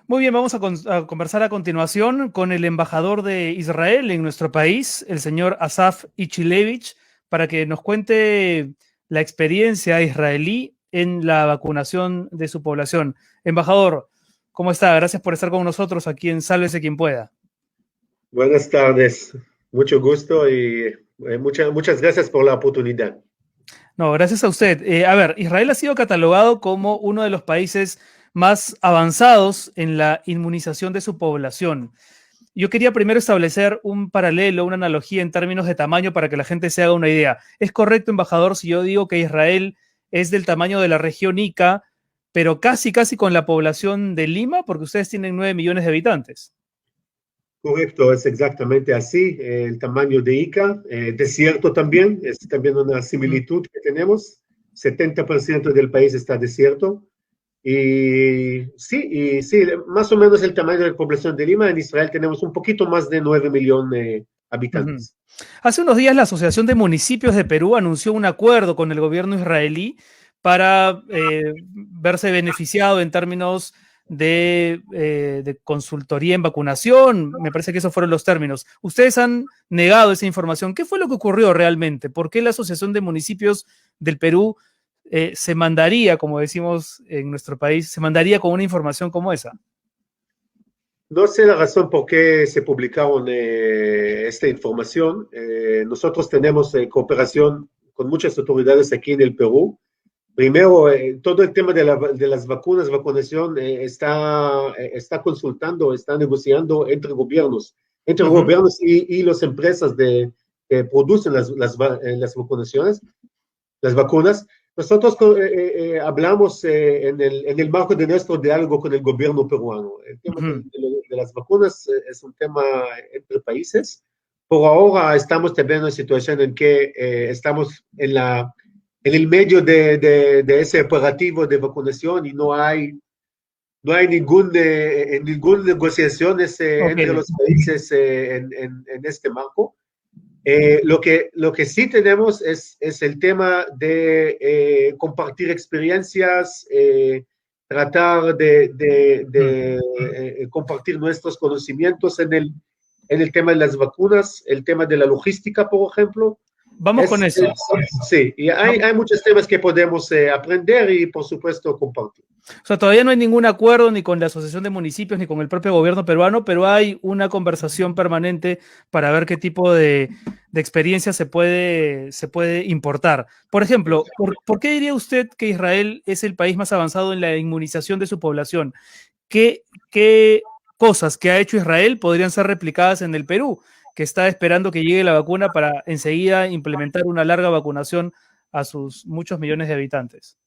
Muy bien, vamos a conversar a continuación con el embajador de Israel en nuestro país, el señor Asaf Ichilevich, para que nos cuente la experiencia israelí en la vacunación de su población. Embajador, ¿cómo está? Gracias por estar con nosotros aquí en Sálvese quien pueda. Buenas tardes, mucho gusto y muchas gracias por la oportunidad. No, gracias a usted. A ver, Israel ha sido catalogado como uno de los países más avanzados en la inmunización de su población. Yo quería primero establecer un paralelo, una analogía en términos de tamaño para que la gente se haga una idea. ¿Es correcto, embajador, si yo digo que Israel es del tamaño de la región Ica, pero casi con la población de Lima? Porque ustedes tienen 9 millones de habitantes. Correcto, es exactamente así. El tamaño de Ica, desierto también, es también una Mm. similitud que tenemos. 70% del país está desierto. Y sí, más o menos el tamaño de la población de Lima. En Israel tenemos un poquito más de 9 millones de Ujú. habitantes. Hace unos días la Asociación de Municipios de Perú anunció un acuerdo con el gobierno israelí para verse beneficiado en términos de consultoría en vacunación. Me parece que esos fueron los términos. Ustedes han negado esa información. ¿Qué fue lo que ocurrió realmente? ¿Por qué la Asociación de Municipios del Perú se mandaría, como decimos en nuestro país, se mandaría con una información como esa? No sé la razón por qué se publicaron esta información. Nosotros tenemos cooperación con muchas autoridades aquí en el Perú. Primero, todo el tema de las vacunas, vacunación, está consultando, está negociando entre Ujú. gobiernos y las empresas que producen las vacunaciones, las vacunas. Nosotros hablamos en el marco de nuestro diálogo con el gobierno peruano. El tema Ujú. de las vacunas es un tema entre países. Por ahora estamos también en una situación en que estamos en el medio de ese operativo de vacunación y no hay ningún negociaciones Ok. entre los países en este marco. Lo que sí tenemos es el tema de compartir experiencias, tratar Mm. de compartir nuestros conocimientos en el tema de las vacunas, el tema de la logística, por ejemplo. Vamos con eso. Sí, y hay muchos temas que podemos aprender y, por supuesto, compartir. O sea, todavía no hay ningún acuerdo ni con la Asociación de Municipios ni con el propio gobierno peruano, pero hay una conversación permanente para ver qué tipo de experiencia se puede importar. Por ejemplo, ¿por qué diría usted que Israel es el país más avanzado en la inmunización de su población? ¿Qué cosas que ha hecho Israel podrían ser replicadas en el Perú, que está esperando que llegue la vacuna para enseguida implementar una larga vacunación a sus muchos millones de habitantes?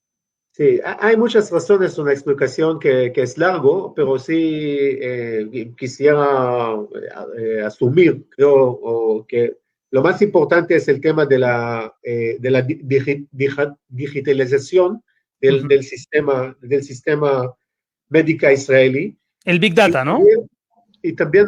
Sí, hay muchas razones, una explicación que es largo, pero sí quisiera asumir, creo, que lo más importante es el tema de la digitalización Ujú. del sistema médica israelí. El Big Y Data, ¿no? también, y también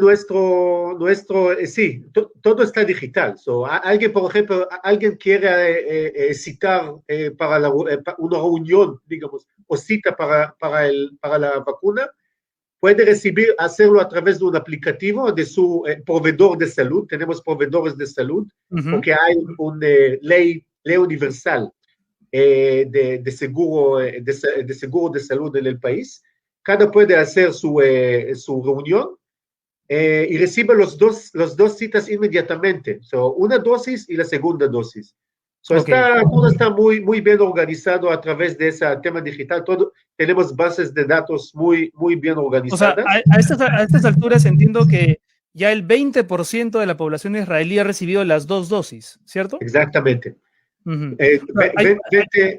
sí, todo está digital. So, alguien, por ejemplo, alguien quiere citar para una reunión, digamos, o cita para la vacuna, puede hacerlo a través de un aplicativo de su proveedor de salud. Tenemos proveedores de salud Ujú. porque hay una ley universal de seguro, de seguro de salud en el país. Cada puede hacer su reunión y recibe los dos citas inmediatamente. So, una dosis y la segunda dosis. So, Ok. todo está muy bien organizado a través de ese tema digital. Tenemos bases de datos muy bien O sea, organizadas. a estas alturas entiendo que ya el 20% de la población israelí ha recibido las dos dosis, ¿cierto? Exactamente. Ujú. O sea,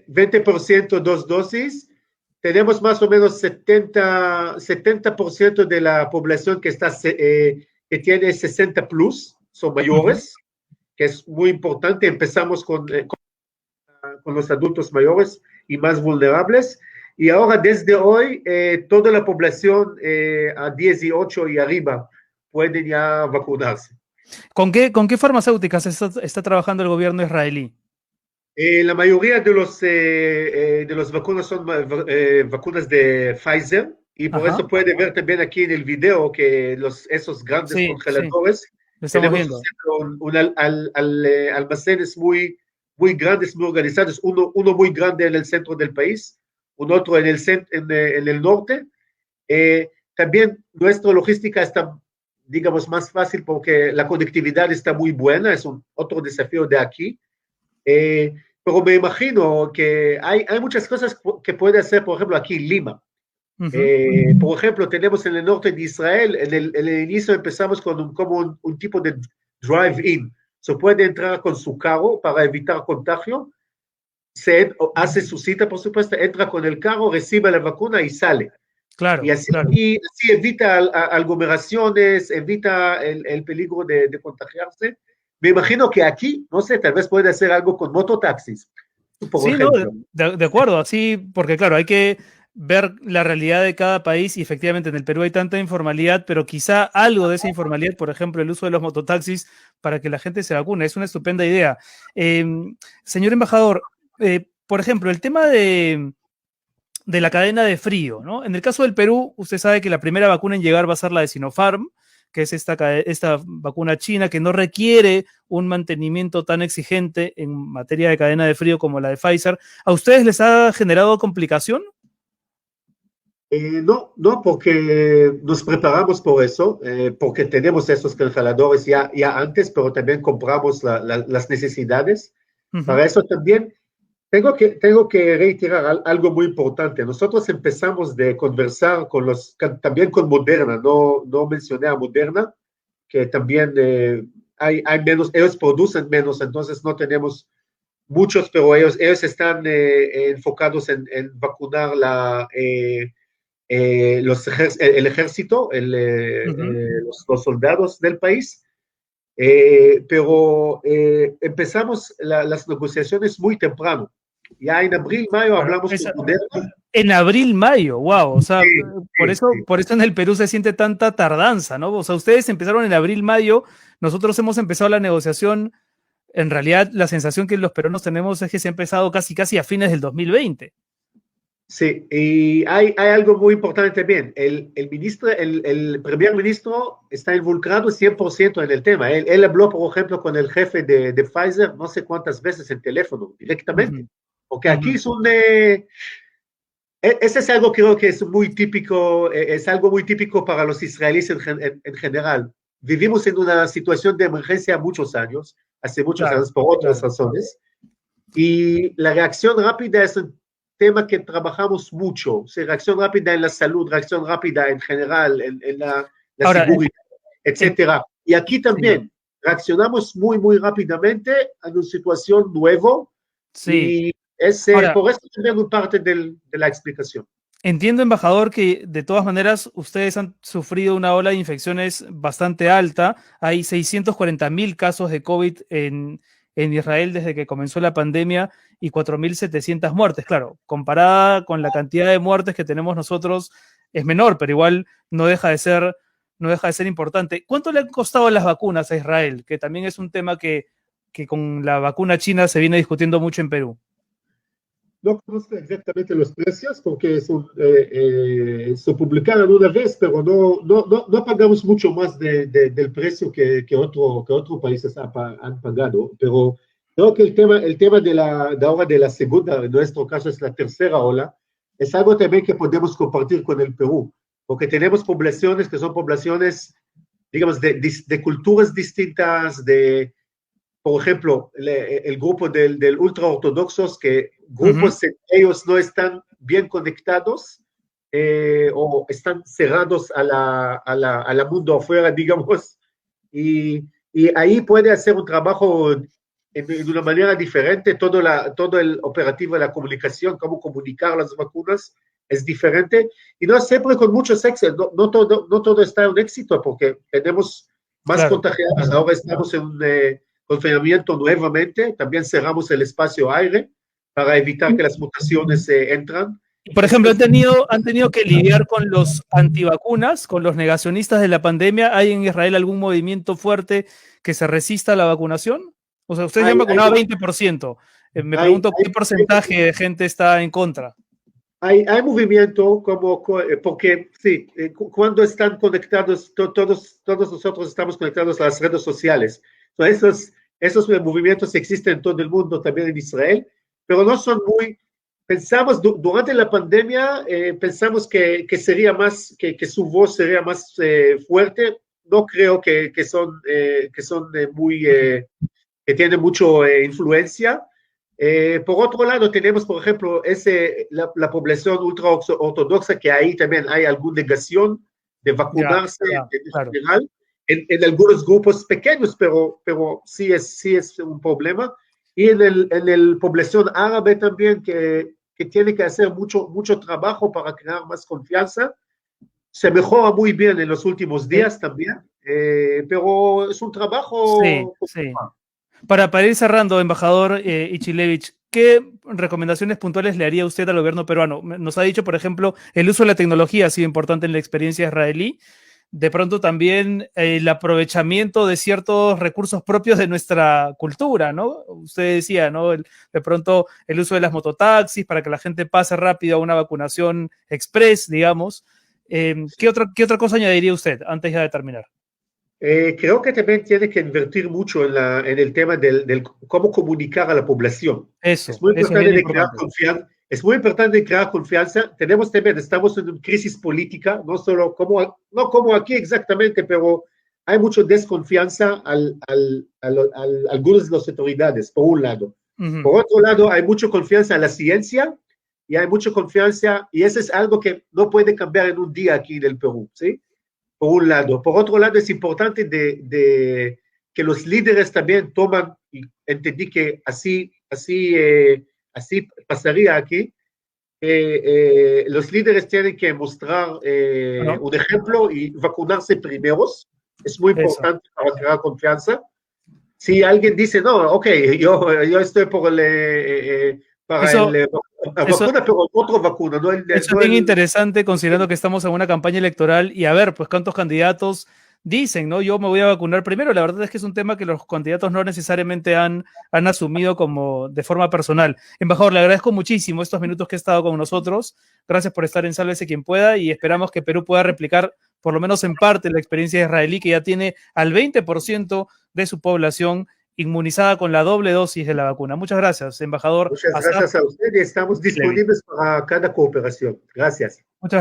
20% dos dosis. Tenemos más o menos 70% de la población que tiene 60 plus, son ujú. mayores, que es muy importante. Empezamos con los adultos mayores y más vulnerables. Y ahora, desde hoy, toda la población a 18 y arriba pueden ya vacunarse. Con qué farmacéuticas está trabajando el gobierno israelí? La mayoría de los vacunas son vacunas de Pfizer. y por Ajá. eso puede ver también aquí en el video que esos grandes Sí, sí, congeladores, lo estamos tenemos viendo. almacenes muy grandes, muy organizados, uno muy grande en el centro del país, un otro en el norte. También nuestra logística está, digamos, más fácil porque la conectividad está muy buena, es otro desafío de aquí. Eh, pero me imagino que hay muchas cosas que puede hacer, por ejemplo, aquí en Lima. Ujú. Por ejemplo, tenemos en el norte de Israel, en el inicio empezamos con como un tipo de drive-in. Se puede entrar con su carro para evitar contagio, hace su cita, por supuesto, entra con el carro, recibe la vacuna y sale. Claro, claro. Y así evita aglomeraciones, evita el peligro de contagiarse. Me imagino que aquí, no sé, tal vez puede hacer algo con mototaxis, por Sí, no, ejemplo. de acuerdo, así, porque claro, hay que ver la realidad de cada país y efectivamente en el Perú hay tanta informalidad, pero quizá algo de esa informalidad, por ejemplo, el uso de los mototaxis para que la gente se vacune, es una estupenda idea. Eh, Señor embajador, por ejemplo, el tema de la cadena de frío, ¿no? En el caso del Perú, usted sabe que la primera vacuna en llegar va a ser la de Sinopharm, que es esta vacuna china que no requiere un mantenimiento tan exigente en materia de cadena de frío como la de Pfizer. ¿A ustedes les ha generado complicación? No, porque nos preparamos por eso, porque tenemos esos congeladores ya antes, pero también compramos las necesidades. Uh -huh. Para eso también tengo que reiterar algo muy importante. Nosotros empezamos de conversar también con Moderna, no mencioné a Moderna, que también hay menos, ellos producen menos, entonces no tenemos muchos, pero ellos están enfocados en vacunar el ejército, Uh -huh. los soldados del país. Pero empezamos las negociaciones muy temprano. Ya en abril, mayo Claro, hablamos con Moderna. en abril, mayo, wow, o sea, Sí, sí, sí. por eso en el Perú se siente tanta tardanza, ¿no? O sea, ustedes empezaron en abril, mayo, nosotros hemos empezado la negociación. En realidad, la sensación que los peruanos tenemos es que se ha empezado casi, casi a fines del 2020. Sí, y hay algo muy importante también. El primer ministro está involucrado 100% en el tema. Él habló, por ejemplo, con el jefe de Pfizer no sé cuántas veces en teléfono, Uh directamente. -huh. Porque Uh aquí -huh. es ese es algo creo que es muy típico, es algo muy típico para los israelíes en general. Vivimos en una situación de emergencia muchos años, hace muchos Claro, años, por otras claro. razones. Y la reacción rápida es un tema que trabajamos mucho. O sea, reacción rápida en la salud, reacción rápida en general, en la Ahora, seguridad, en- etcétera. Y aquí sí, también reaccionamos muy rápidamente a una situación nueva sí. y es Ahora, por eso también parte de la explicación. entiendo, embajador, que de todas maneras ustedes han sufrido una ola de infecciones bastante alta. Hay 640.000 casos de COVID en Israel desde que comenzó la pandemia y 4.700 muertes. Claro, comparada con la cantidad de muertes que tenemos nosotros es menor, pero igual no deja de ser importante. ¿Cuánto le han costado las vacunas a Israel? Que también es un tema que con la vacuna china se viene discutiendo mucho en Perú. No conozco exactamente los precios porque se publicaron una vez, pero no pagamos mucho más del precio que otros países han pagado. Pero creo que el tema de ahora de la segunda, en nuestro caso es la tercera ola, es algo también que podemos compartir con el Perú, porque tenemos poblaciones que son poblaciones, digamos, de culturas distintas, por ejemplo, el grupo del ultraortodoxos, que Uh -huh. grupos ellos no están bien conectados o están cerrados a la mundo afuera, digamos, y ahí puede hacer un trabajo de una manera diferente, todo el operativo de la comunicación, cómo comunicar las vacunas es diferente, y no siempre con muchos éxitos, no todo está en éxito, porque tenemos más Claro. contagiados, ahora estamos en confinamiento nuevamente, también cerramos el espacio aire para evitar que las mutaciones entran. Por Es, ejemplo, es, han tenido que lidiar con los antivacunas, con los negacionistas de la pandemia. ¿Hay en Israel algún movimiento fuerte que se resista a la vacunación? O sea, ustedes ya han hay, vacunado 20%. Me hay, pregunto qué hay, porcentaje de gente está en contra. Hay movimiento porque sí, cuando están conectados, todos nosotros estamos conectados a las redes sociales. So, esos movimientos existen en todo el mundo, también en Israel, pero no son muy, pensamos, durante la pandemia, pensamos que sería más, que su voz sería más fuerte. No creo que son muy, que tienen mucho influencia. Por otro lado, tenemos, por ejemplo, la población ultraortodoxa, que ahí también hay alguna negación de Ya, vacunarse ya, en claro. general, en algunos grupos pequeños, pero sí es un problema. Y en el población árabe también, que tiene que hacer mucho trabajo para crear más confianza. Se mejora muy bien en los últimos Sí, días también, pero es un sí, trabajo. sí. Para ir cerrando, embajador Ichilevich, ¿qué recomendaciones puntuales le haría usted al gobierno peruano? Nos ha dicho, por ejemplo, el uso de la tecnología ha sido importante en la experiencia israelí. De pronto también el aprovechamiento de ciertos recursos propios de nuestra cultura, ¿no? Usted decía, ¿no? De pronto el uso de las mototaxis para que la gente pase rápido a una vacunación express, digamos. ¿Qué otra cosa añadiría usted antes ya de terminar? Creo que también tiene que invertir mucho en el tema del cómo comunicar a la población. Es muy Eso es importante bien de crear importante. confianza. Es muy importante crear confianza. Tenemos también, estamos en una crisis política, no solo no como aquí exactamente, pero hay mucha desconfianza algunas de las autoridades, por un lado. Uh -huh. Por otro lado, hay mucha confianza en la ciencia y hay mucha confianza, y eso es algo que no puede cambiar en un día aquí en el Perú, ¿sí? Por un lado. Por otro lado, es importante que los líderes también toman, y entendí que así pasaría aquí, los líderes tienen que mostrar Bueno, un ejemplo y vacunarse primeros. Es muy eso. importante para crear confianza. Si alguien dice, no, ok, yo estoy para Eso, la eso, vacuna, pero otro vacuna, no Eso es no bien interesante considerando que estamos en una campaña electoral y a ver, pues cuántos candidatos dicen, ¿no? Yo me voy a vacunar primero. La verdad es que es un tema que los candidatos no necesariamente han asumido como de forma personal. Embajador, le agradezco muchísimo estos minutos que ha estado con nosotros. Gracias por estar en Sálvese quien pueda y esperamos que Perú pueda replicar por lo menos en parte la experiencia israelí, que ya tiene al 20% de su población inmunizada con la doble dosis de la vacuna. Muchas gracias, embajador Muchas Asaf gracias a usted y estamos Levi. disponibles para cada cooperación. Gracias. Muchas